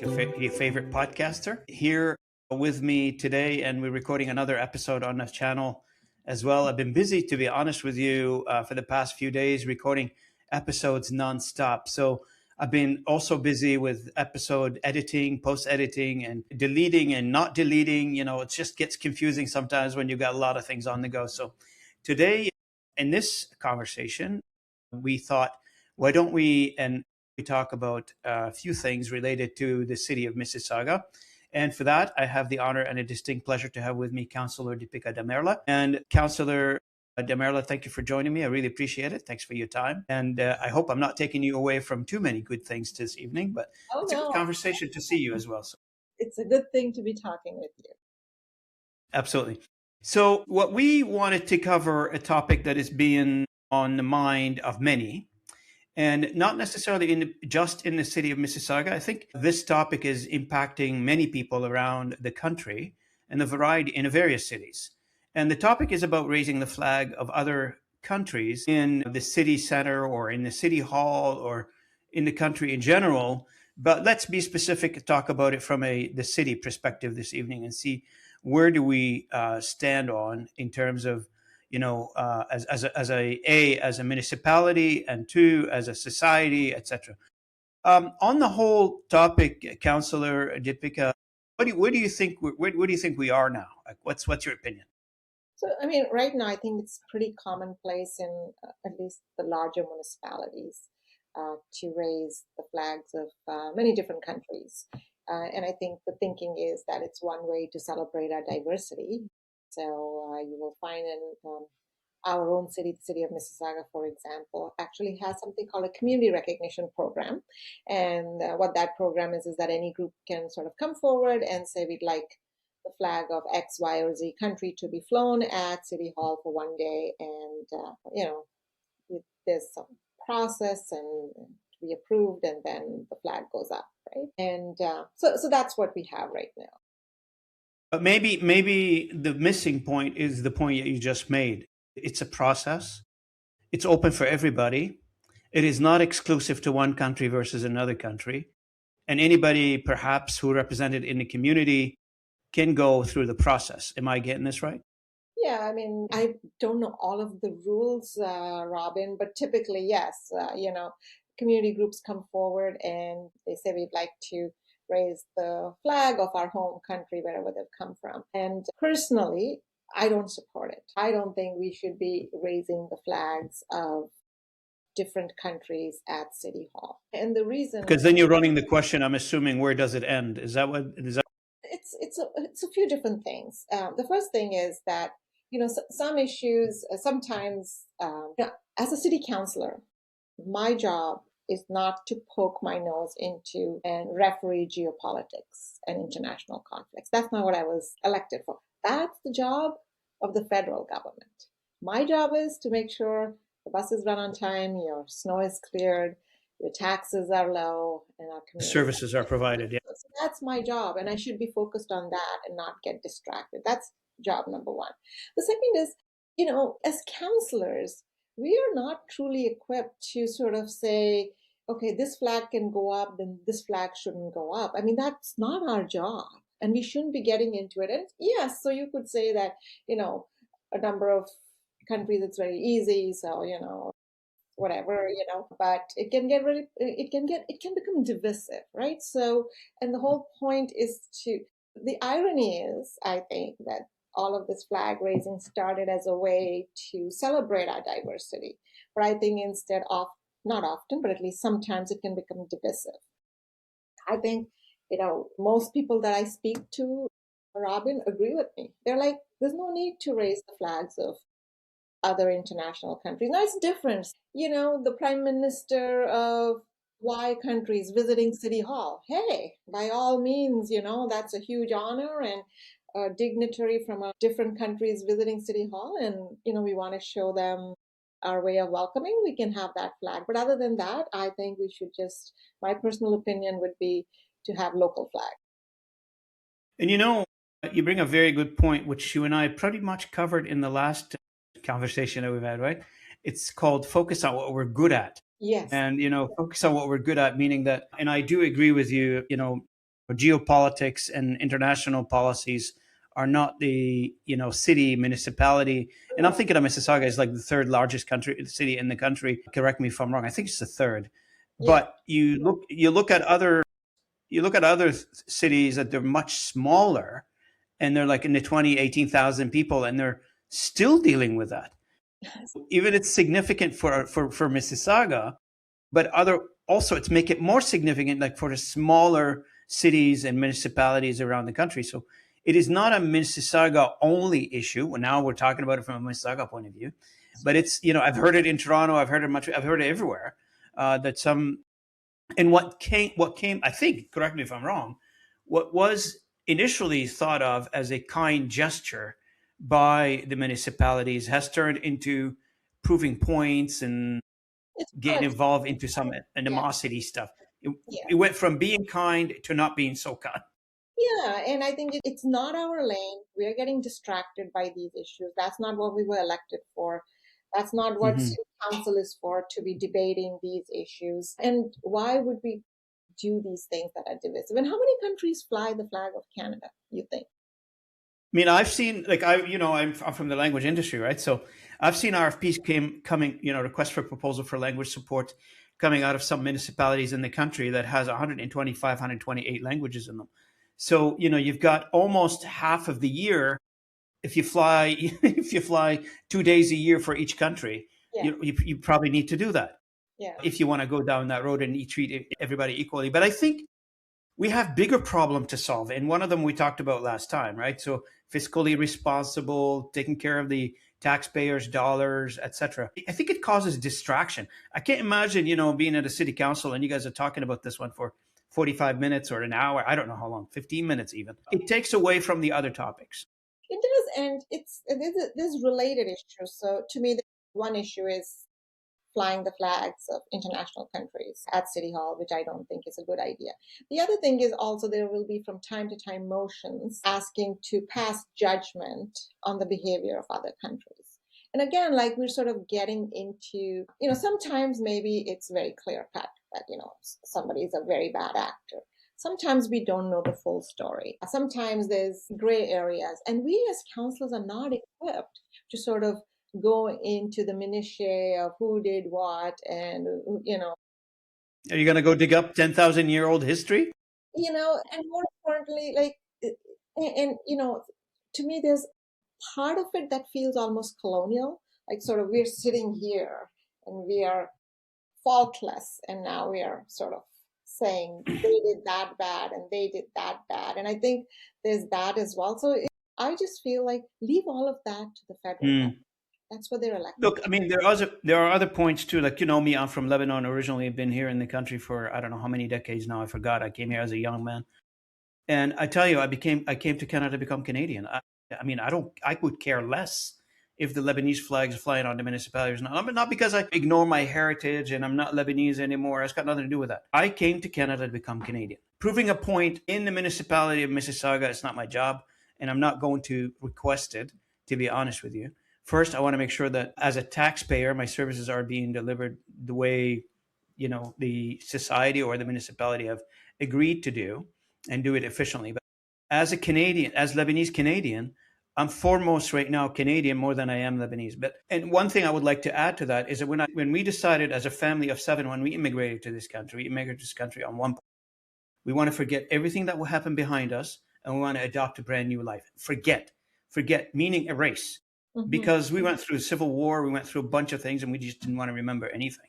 your favorite podcaster. Here with me today, and we're recording another episode on the channel as well. I've been busy, to be honest with you, for the past few days, recording episodes nonstop. So I've been also busy with episode editing, post editing, and deleting and not deleting. It just gets confusing sometimes when you've got a lot of things on the go. So today, in this conversation, we thought, why don't we talk about a few things related to the city of Mississauga. And for that, I have the honor and a distinct pleasure to have with me Councillor Dipika Damerla. And Councillor Damerla, thank you for joining me. I really appreciate it. Thanks for your time. And I hope I'm not taking you away from too many good things this evening, but it's a good conversation to see you as well. So it's a good thing to be talking with you. Absolutely. So what we wanted to cover, a topic that is being on the mind of many, and not necessarily just in the city of Mississauga. I think this topic is impacting many people around the country and the variety in various cities. And the topic is about raising the flag of other countries in the city center or in the city hall or in the country in general. But let's be specific and talk about it from the city perspective this evening and see where do we stand on in terms of as a municipality, and two, as a society, etc. On the whole topic, Councillor Dipika, where do you think we are now? Like, what's your opinion? So, right now, I think it's pretty commonplace in at least the larger municipalities to raise the flags of many different countries. And I think the thinking is that it's one way to celebrate our diversity. So you will find in our own city, the city of Mississauga, for example, actually has something called a community recognition program. And what that program is that any group can sort of come forward and say, we'd like the flag of X, Y, or Z country to be flown at City Hall for one day. And, there's some process and to be approved, and then the flag goes up, right? And so that's what we have right now. But maybe the missing point is the point that you just made. It's a process. It's open for everybody. It is not exclusive to one country versus another country. And anybody perhaps who represented in the community can go through the process. Am I getting this right? Yeah, I don't know all of the rules, Robin, but typically, yes, community groups come forward and they say we'd like to raise the flag of our home country, wherever they've come from. And personally, I don't support it. I don't think we should be raising the flags of different countries at City Hall. And the reason... Because then you're running the question, I'm assuming, where does it end? Is that what... It's a few different things. The first thing is that, some issues, sometimes, as a city councillor, my job is not to poke my nose into and referee geopolitics and international conflicts. That's not what I was elected for. That's the job of the federal government. My job is to make sure the buses run on time, your snow is cleared, your taxes are low, and our community services are provided. Yeah. So that's my job, and I should be focused on that and not get distracted. That's job number one. The second is, as councillors, we are not truly equipped to sort of say, okay, this flag can go up, then this flag shouldn't go up. That's not our job, and we shouldn't be getting into it. And yes, so you could say that, a number of countries, it's very easy. So, whatever, but it can become divisive, right? So, and the whole point is the irony is, I think, that all of this flag raising started as a way to celebrate our diversity. But I think instead of, not often, but at least sometimes it can become divisive. I think, most people that I speak to, Robin, agree with me. They're like, there's no need to raise the flags of other international countries. Now it's different. The Prime Minister of Y countries visiting City Hall. Hey, by all means, that's a huge honor, and a dignitary from different countries visiting City Hall, and, we want to show them our way of welcoming, we can have that flag. But other than that, I think we should my personal opinion would be to have local flag. And you bring a very good point, which you and I pretty much covered in the last conversation that we've had, right? It's called focus on what we're good at. Yes. And, focus on what we're good at, meaning that, and I do agree with you, geopolitics and international policies are not the city municipality. And I'm thinking of Mississauga as like the third largest city in the country. Correct me if I'm wrong. I think it's the third. Yeah. But you look at other cities that they're much smaller, and they're like in the 20, 18,000 people, and they're still dealing with that. Even it's significant for Mississauga, but it's make it more significant like for the smaller cities and municipalities around the country. So it is not a Mississauga only issue. Well, now we're talking about it from a Mississauga point of view, but it's I've heard it in Toronto, I've heard it everywhere. That some and what came I think, correct me if I'm wrong, what was initially thought of as a kind gesture by the municipalities has turned into proving points and It's getting politics. involved into some Yeah. animosity stuff. Yeah. It went from being kind to not being so kind. Yeah, and I think it's not our lane. We're getting distracted by these issues. That's not what we were elected for. That's not what Mm-hmm. city council is for, to be debating these issues. And why would we do these things that are divisive? And how many countries fly the flag of Canada, you think? I mean, I've seen I'm from the language industry, right? So I've seen RFPs coming, requests for proposal for language support coming out of some municipalities in the country that has 125, 128 languages in them. So you've got almost half of the year if you fly 2 days a year for each country. Yeah, You probably need to do that yeah. if you want to go down that road and treat everybody equally. But I think we have bigger problem to solve, and one of them we talked about last time, right? So fiscally responsible, taking care of the taxpayers' dollars, etc. I think it causes distraction. I can't imagine, being at a city council and you guys are talking about this one for 45 minutes or an hour. I don't know how long, 15 minutes even. It takes away from the other topics. It does, and there's related issues. So to me, the one issue is flying the flags of international countries at City Hall, which I don't think is a good idea. The other thing is also there will be from time to time motions asking to pass judgment on the behavior of other countries. And again, like we're sort of getting into, sometimes maybe it's very clear cut that, somebody is a very bad actor. Sometimes we don't know the full story. Sometimes there's gray areas. And we as councillors are not equipped to sort of go into the minutiae of who did what and Are you going to go dig up 10,000-year-old history? And more importantly, like, and to me there's part of it that feels almost colonial, like sort of we're sitting here and we are faultless, and now we are sort of saying they did that bad and they did that bad, and I think there's that as well. So I just feel like leave all of that to the federal government. That's what they're elected. Look, I mean, there are other points too. Like me, I'm from Lebanon originally. I've been here in the country for I don't know how many decades now. I forgot. I came here as a young man, and I tell you, I came to Canada to become Canadian. I mean, I would care less if the Lebanese flags are flying on the municipalities. Not because I ignore my heritage and I'm not Lebanese anymore. It's got nothing to do with that. I came to Canada to become Canadian. Proving a point in the municipality of Mississauga, it's not my job, and I'm not going to request it. To be honest with you. First, I want to make sure that as a taxpayer, my services are being delivered the way, the society or the municipality have agreed to do and do it efficiently. But as a Canadian, as Lebanese Canadian, I'm foremost right now Canadian more than I am Lebanese. And one thing I would like to add to that is that when we decided as a family of 7, when we immigrated to this country, on one point, we want to forget everything that will happen behind us, and we want to adopt a brand new life. Forget, meaning erase. Mm-hmm. Because we went through a civil war, we went through a bunch of things, and we just didn't want to remember anything.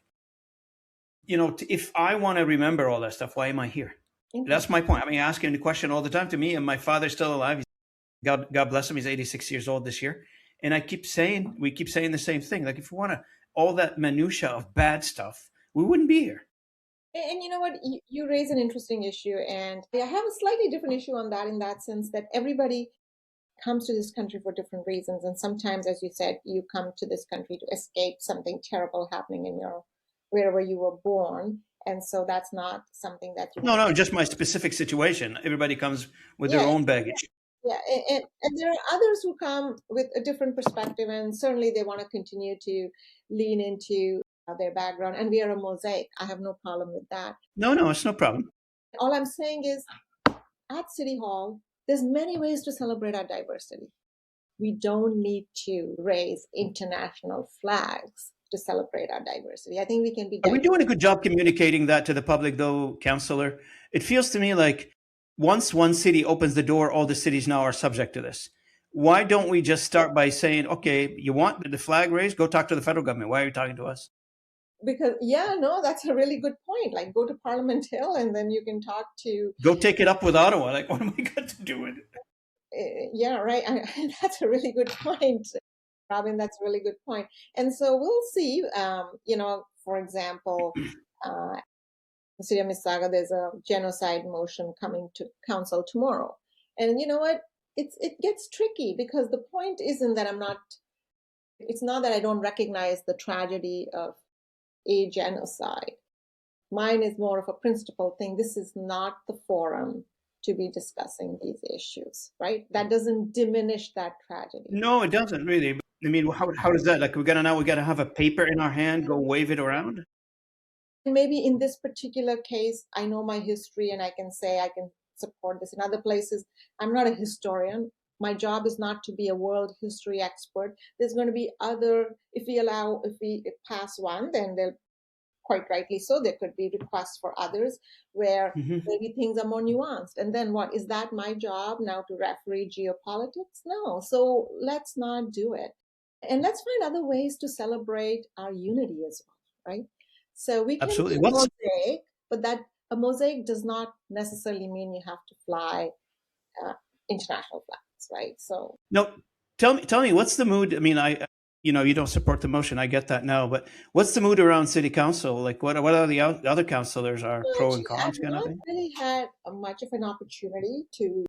If I want to remember all that stuff, why am I here? Mm-hmm. That's my point. I mean, asking the question all the time to me, and my father's still alive. God bless him. He's 86 years old this year. And we keep saying the same thing. Like, if we want all that minutia of bad stuff, we wouldn't be here. And you know what? You raise an interesting issue. And I have a slightly different issue on that, in that sense that everybody comes to this country for different reasons, and sometimes, as you said, you come to this country to escape something terrible happening in wherever you were born, and so that's not something that you no, just my specific situation. Everybody comes with their own baggage. Yeah, and there are others who come with a different perspective, and certainly they want to continue to lean into their background, and we are a mosaic. I have no problem with that. No, it's no problem. All I'm saying is at City Hall, there's many ways to celebrate our diversity. We don't need to raise international flags to celebrate our diversity. I think we can be Are we diverse. doing a good job communicating that to the public, though, Councillor? It feels to me like once one city opens the door, all the cities now are subject to this. Why don't we just start by saying, okay, you want the flag raised? Go talk to the federal government. Why are you talking to us? Because, yeah, no, that's a really good point. Like, go to Parliament Hill and then you can talk to. Go take it up with Ottawa. Like, what am I got to do with it? Yeah, right. That's a really good point, Robin. That's a really good point. And so we'll see. For example, the city of Mississauga, there's a genocide motion coming to council tomorrow. And you know what? It gets tricky because the point isn't that it's not that I don't recognize the tragedy of a genocide. Mine is more of a principle thing. This is not the forum to be discussing these issues, right? That doesn't diminish that tragedy. No, it doesn't really. I mean, how does that? Like, we gotta have a paper in our hand, go wave it around. Maybe in this particular case, I know my history and I can say I can support this. In other places, I'm not a historian. My job is not to be a world history expert. There's going to be if we pass one, then they'll, quite rightly so, there could be requests for others where maybe things are more nuanced. And then what? Is that my job now to referee geopolitics? No. So let's not do it. And let's find other ways to celebrate our unity as well, right? So we can Absolutely. do a mosaic, but that a mosaic does not necessarily mean you have to fly international flags, right? So no, tell me, what's the mood? I mean, you don't support the motion. I get that now, but what's the mood around city council? Like, what are the other councillors are pro and cons kind of thing? I've not really had much of an opportunity to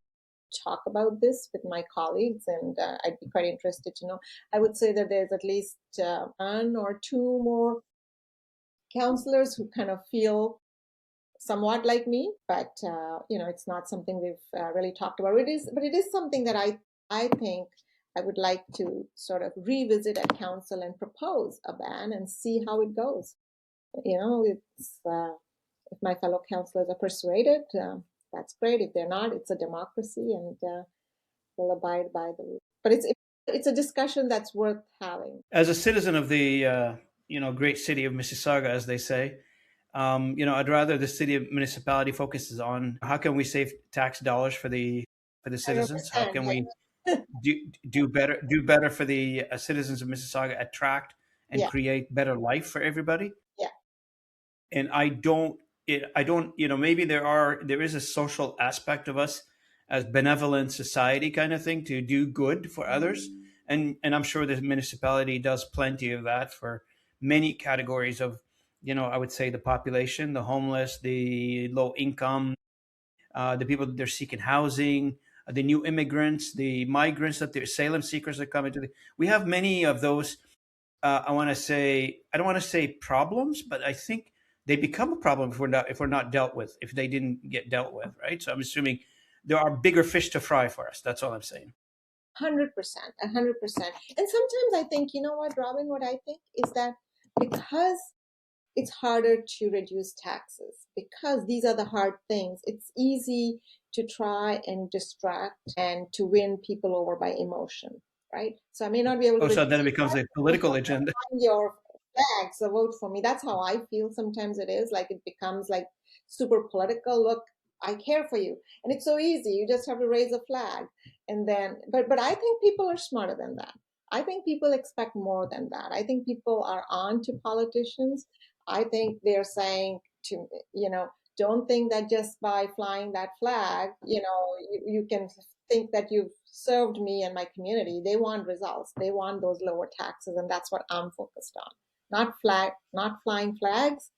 talk about this with my colleagues, and I'd be quite interested to know. I would say that there's at least one or two more councillors who kind of feel somewhat like me, but it's not something we've really talked about. It is something that I think I would like to sort of revisit at council and propose a ban and see how it goes. It's if my fellow councillors are persuaded, that's great. If they're not, it's a democracy, and we'll abide by the rules. But it's a discussion that's worth having. As a citizen of the great city of Mississauga, as they say, I'd rather the city of municipality focuses on how can we save tax dollars for the citizens. How can we do better for the citizens of Mississauga, attract and create better life for everybody. Yeah. And I don't, maybe there is a social aspect of us as benevolent society kind of thing to do good for others. And I'm sure the municipality does plenty of that for many categories of, I would say the population, the homeless, the low income, the people that they're seeking housing, the new immigrants, the migrants, that the asylum seekers that come into we have many of those. I don't want to say problems, but I think they become a problem if we're not dealt with, if they didn't get dealt with, right? So I'm assuming there are bigger fish to fry for us. That's all I'm saying. 100%. And sometimes I think, you know what, Robin, what I think is that because it's harder to reduce taxes, because these are the hard things, it's easy to try and distract and to win people over by emotion, right? So I may not be able to. So then it becomes a political agenda. Your flag, so vote for me. That's how I feel sometimes. It is like it becomes like super political. Look, I care for you, and it's so easy. You just have to raise a flag, and then. But I think people are smarter than that. I think people expect more than that. I think people are on to politicians. I think they're saying to don't think that just by flying that flag, you can think that you've served me and my community. They want results. They want those lower taxes, and that's what I'm focused on. Not flying flags.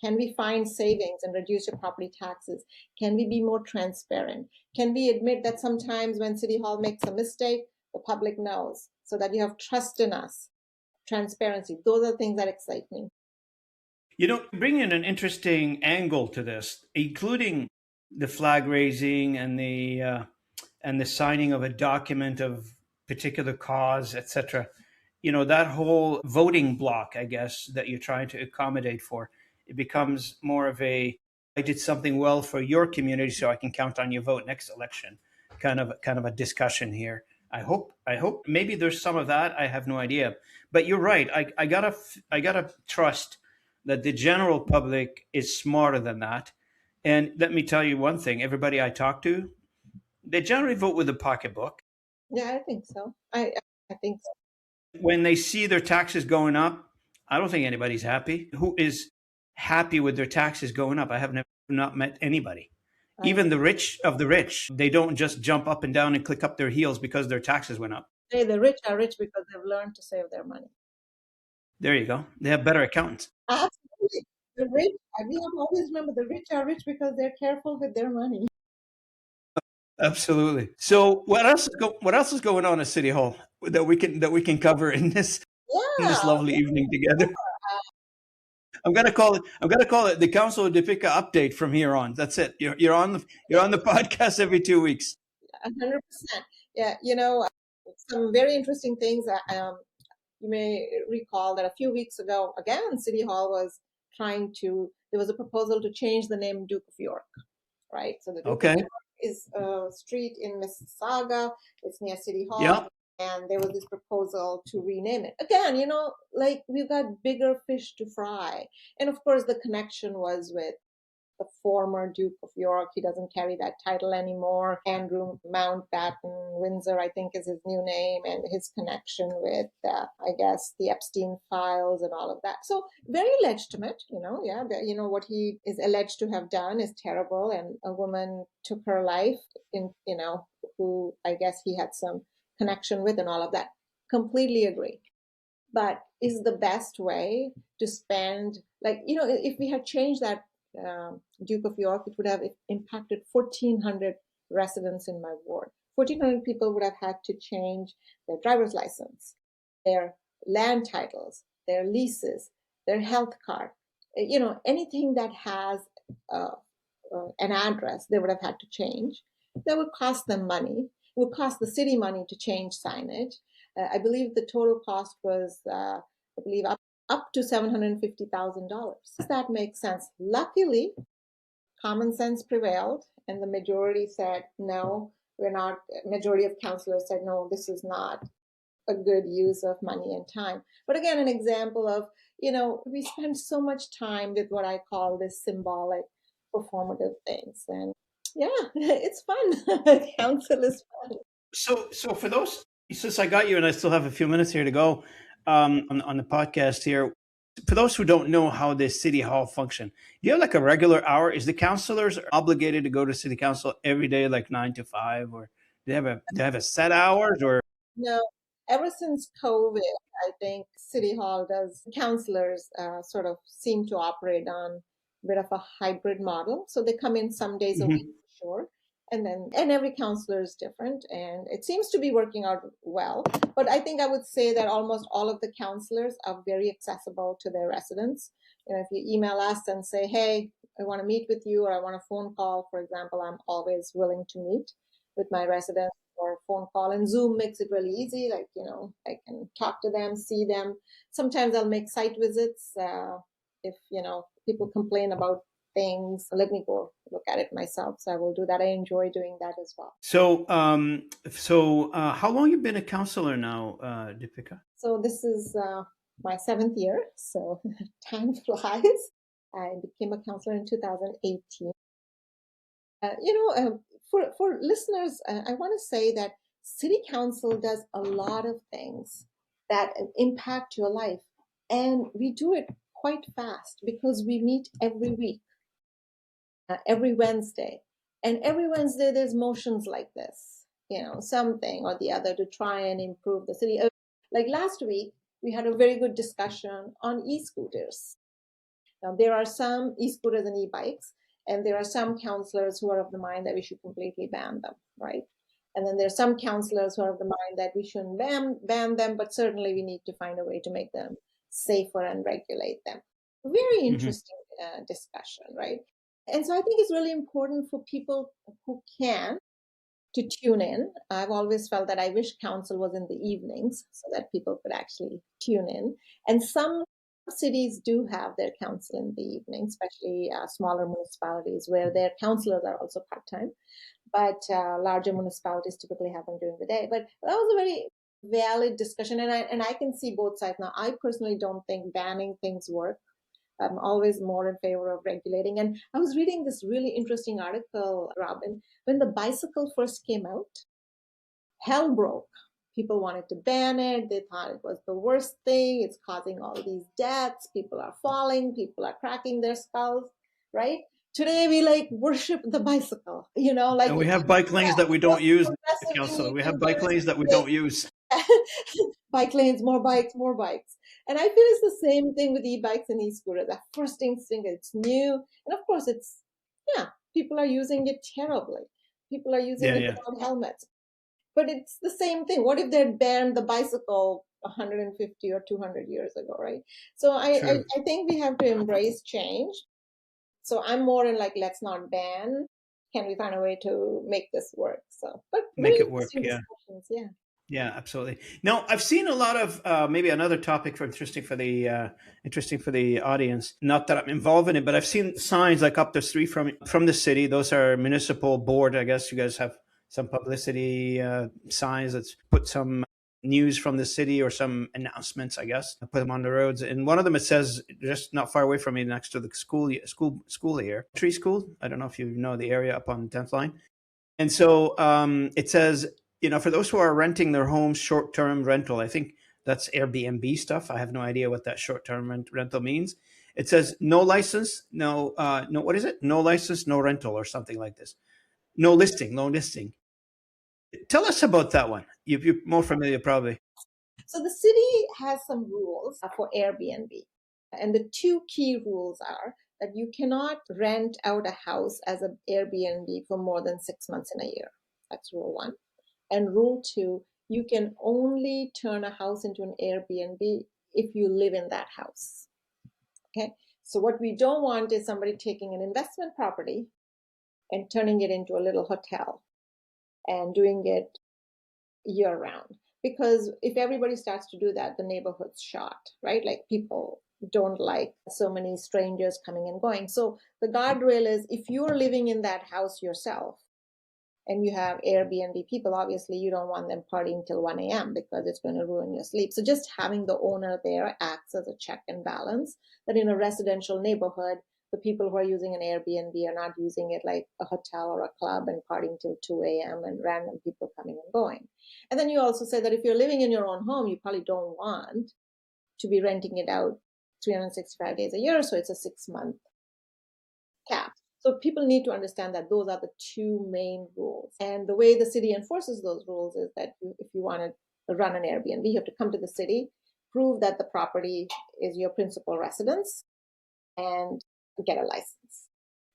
Can we find savings and reduce your property taxes? Can we be more transparent? Can we admit that sometimes when City Hall makes a mistake, the public knows, so that you have trust in us? Transparency. Those are things that excite me. Bring in an interesting angle to this, including the flag raising and the signing of a document of particular cause, etc. That whole voting block, I guess, that you're trying to accommodate for, it becomes more of a I did something well for your community, so I can count on your vote next election. Kind of a discussion here. I hope maybe there's some of that. I have no idea, but you're right. I gotta trust that the general public is smarter than that. And let me tell you one thing: everybody I talk to, they generally vote with a pocketbook. Yeah, I think so. I think so. When they see their taxes going up, I don't think anybody's happy. Who is happy with their taxes going up? I have never not met anybody. I Even the rich of the rich, they don't just jump up and down and click up their heels because their taxes went up. say the rich are rich because they've learned to save their money. There you go. They have better accountants. Absolutely. The rich, we have always remember the rich are rich because they're careful with their money. Absolutely. So what else is going on at City Hall that we can cover in Yeah. this lovely evening together? I'm gonna call it the Councillor Dipika update from here on. That's it. You're on the podcast every 2 weeks. 100%. Yeah, some very interesting things. You may recall that a few weeks ago, again, City Hall was there was a proposal to change the name Duke of York, right? So the Duke of Okay. York is a street in Mississauga. It's near City Hall. Yeah. And there was this proposal to rename it. Again, like we've got bigger fish to fry. And of course, the connection was with the former Duke of York. He doesn't carry that title anymore. Andrew Mountbatten Windsor, I think, is his new name, and his connection with, I guess, the Epstein files and all of that. So very legitimate, yeah. What he is alleged to have done is terrible, and a woman took her life who I guess he had some connection with and all of that. Completely agree. But is the best way to spend, if we had changed that Duke of York, it would have impacted 1,400 residents in my ward. 1,400 people would have had to change their driver's license, their land titles, their leases, their health card. Anything that has an address, they would have had to change. That would cost them money. It would cost the city money to change signage. I believe the total cost was, up to $750,000. Does that make sense? Luckily, common sense prevailed, and the majority said, no, we're not. Majority of councillors said, no, this is not a good use of money and time. But again, an example of, we spend so much time with what I call this symbolic performative things. And yeah, it's fun. Council is fun. So for those, since I got you and I still have a few minutes here to go on the podcast here, for those who don't know how this city hall function, do you have like a regular hour? Is the councillors obligated to go to city council every day, like 9 to 5, or do they have a set hours or? No, ever since COVID, I think City Hall councillors sort of seem to operate on a bit of a hybrid model. So they come in some days a week, for sure. And every councillor is different, and it seems to be working out well. But I think I would say that almost all of the councillors are very accessible to their residents. If you email us and say, hey, I want to meet with you, or I want a phone call, for example, I'm always willing to meet with my residents or phone call. And Zoom makes it really easy. I can talk to them, see them. Sometimes I'll make site visits if, people complain about things. Let me go look at it myself. So I will do that. I enjoy doing that as well. So, how long you been a councillor now, Dipika? So this is my 7th year. So time flies. I became a councillor in 2018. For listeners, I want to say that City Council does a lot of things that impact your life. And we do it quite fast because we meet every week. Every Wednesday. And every Wednesday, there's motions like this, something or the other to try and improve the city. Like last week, we had a very good discussion on e-scooters. Now, there are some e-scooters and e-bikes, and there are some councillors who are of the mind that we should completely ban them, right? And then there are some councillors who are of the mind that we shouldn't ban them, but certainly we need to find a way to make them safer and regulate them. Very interesting discussion, right? And so I think it's really important for people who can to tune in. I've always felt that I wish council was in the evenings so that people could actually tune in. And some cities do have their council in the evening, especially smaller municipalities where their councillors are also part-time. But larger municipalities typically have them during the day. But that was a very valid discussion, and I can see both sides. Now, I personally don't think banning things work. I'm always more in favor of regulating. And I was reading this really interesting article, Robin, when the bicycle first came out, hell broke. People wanted to ban it. They thought it was the worst thing. It's causing all these deaths. People are falling. People are cracking their skulls, right? Today we like worship the bicycle, like. And we have bike lanes that we don't use, Councillor. We have bike lanes that we don't use. Bike lanes, more bikes, more bikes. And I feel it's the same thing with e-bikes and e-scooters. That first instinct, it's new. And of course, people are using it terribly. People are using it without helmets. But it's the same thing. What if they'd banned the bicycle 150 or 200 years ago, right? So I think we have to embrace change. So I'm more in like, let's not ban. Can we find a way to make this work? So, but make it work, yeah. Yeah, absolutely. Now, I've seen a lot of maybe another topic interesting for the audience. Not that I'm involved in it, but I've seen signs like up the street from the city. Those are municipal board. I guess you guys have some publicity signs that's put some news from the city or some announcements, I guess. I put them on the roads. And one of them, it says just not far away from me next to the school here, Tree School. I don't know if you know the area up on 10th line. And so it says, for those who are renting their homes, short-term rental, I think that's Airbnb stuff. I have no idea what that short-term rental means. It says no license, what is it? No license, no rental or something like this. No listing. Tell us about that one. You're more familiar probably. So the city has some rules for Airbnb. And the two key rules are that you cannot rent out a house as an Airbnb for more than 6 months in a year. That's rule one. And rule two, you can only turn a house into an Airbnb if you live in that house. Okay. So what we don't want is somebody taking an investment property and turning it into a little hotel and doing it year round. Because if everybody starts to do that, the neighborhood's shot, right? Like people don't like so many strangers coming and going. So the guardrail is if you're living in that house yourself and you have Airbnb people, obviously you don't want them partying till 1 a.m. because it's going to ruin your sleep. So just having the owner there acts as a check and balance that in a residential neighborhood, the people who are using an Airbnb are not using it like a hotel or a club and partying till 2 a.m. and random people coming and going. And then you also say that if you're living in your own home, you probably don't want to be renting it out 365 days a year. So it's a 6-month cap. So people need to understand that those are the two main rules. And the way the city enforces those rules is that if you want to run an Airbnb, you have to come to the city, prove that the property is your principal residence, and get a license.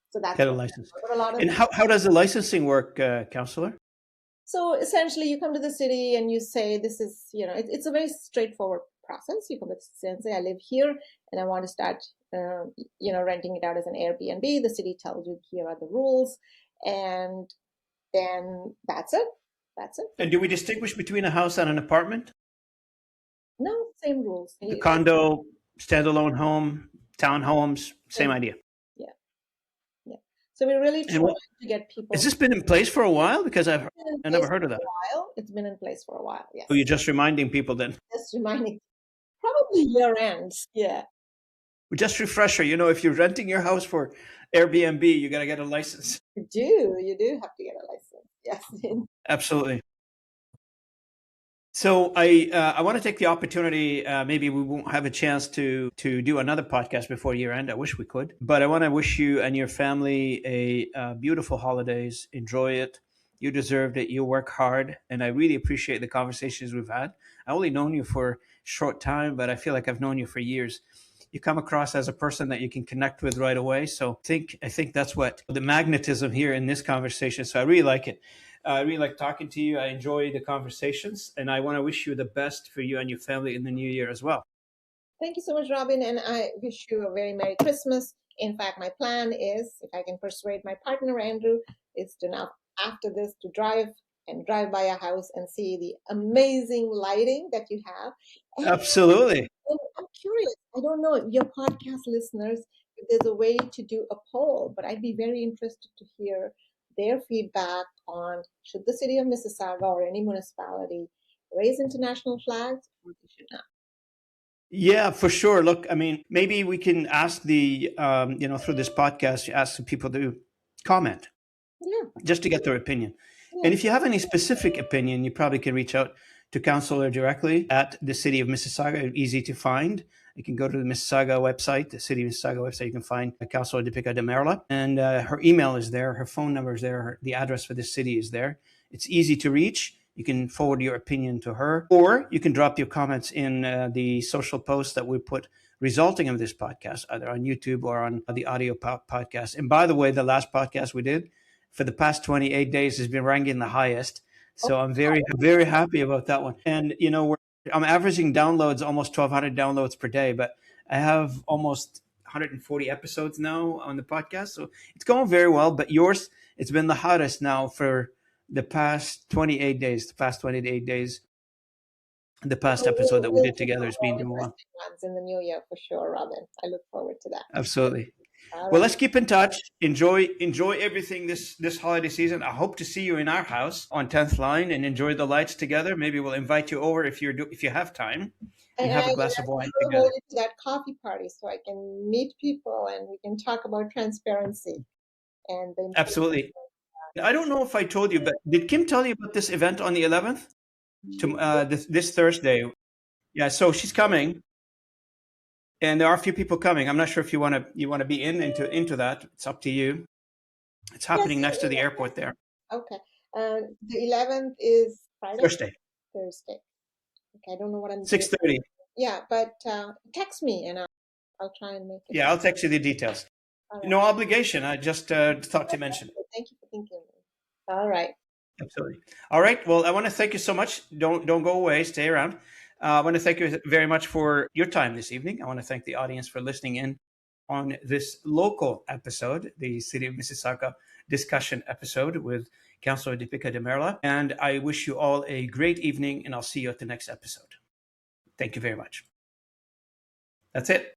So that's get a license. And how does the licensing work, Councillor? So essentially, you come to the city and you say, this is, it's a very straightforward process. You come to the city and say, I live here and I want to start, renting it out as an Airbnb. The city tells you, here are the rules. And then that's it. And do we distinguish between a house and an apartment? No, same rules. The condo, standalone home, townhomes, same idea. Yeah. So we're really trying to get people. Has this been in place for a while? Because I never heard of that. It's been in place for a while. Yes. Oh, you're just reminding people then. Just reminding. Probably year end. Yeah. Just refresher. If you're renting your house for Airbnb, you got to get a license. You do have to get a license. Yes. Absolutely. So I want to take the opportunity, maybe we won't have a chance to do another podcast before year end. I wish we could, but I want to wish you and your family a beautiful holidays. Enjoy it. You deserved it. You work hard. And I really appreciate the conversations we've had. I only known you for a short time, but I feel like I've known you for years. You come across as a person that you can connect with right away. So I think that's what the magnetism here in this conversation. So I really like it. I really like talking to you. I enjoy the conversations, and I want to wish you the best for you and your family in the new year as well. Thank you so much, Robin, and I wish you a very Merry Christmas. In fact, my plan is, if I can persuade my partner, Andrew, is to now, after this, to drive by a house and see the amazing lighting that you have. Absolutely. And I'm curious, I don't know if your podcast listeners, if there's a way to do a poll, but I'd be very interested to hear their feedback on should the city of Mississauga or any municipality raise international flags or they should not. Yeah, for sure. Look, I mean, maybe we can ask through this podcast, ask people to comment Yeah, just to get their opinion. yeah. And if you have any specific opinion, you probably can reach out to Councillor directly at the City of Mississauga. Easy to find. You can go to the Mississauga website, the City of Mississauga website. You can find Councillor Dipika Damerla, and her email is there, her phone number is there, the address for the city is there. It's easy to reach. You can forward your opinion to her, or you can drop your comments in the social posts that we put resulting in this podcast, either on YouTube or on the audio podcast. And by the way, the last podcast we did for the past 28 days has been ranking the highest. So I'm very, very happy about that one. And, I'm averaging downloads, almost 1,200 downloads per day, but I have almost 140 episodes now on the podcast. So it's going very well. But yours, it's been the hottest now for the past 28 days. The past 28 days, the past episode that we did together has been doing well. Ones in the new year for sure, Robin. I look forward to that. Absolutely. All Well, right. let's keep in touch. Enjoy everything this holiday season. I hope to see you in our house on 10th Line and enjoy the lights together. Maybe we'll invite you over if you have time and have a glass of wine will together. hold you to that coffee party so I can meet people and we can talk about transparency and then. Absolutely. I don't know if I told you, but did Kim tell you about this event on the 11th? This Thursday. Yeah, so she's coming, and there are a few people coming. I'm not sure if you want to be into that. It's up to you. It's happening next to the airport there. Okay. The 11th is Friday? Thursday. Thursday. Okay, I don't know what I'm doing. 6:30. Yeah, but text me and I'll try and make it. Yeah, I'll text you the details. All right. No obligation. I just thought to mention. Thank you for thinking of me. All right. Absolutely. All right. Well, I want to thank you so much. Don't go away. Stay around. I want to thank you very much for your time this evening. I want to thank the audience for listening in on this local episode, the City of Mississauga discussion episode with Councillor Dipika Damerla. And I wish you all a great evening, and I'll see you at the next episode. Thank you very much. That's it.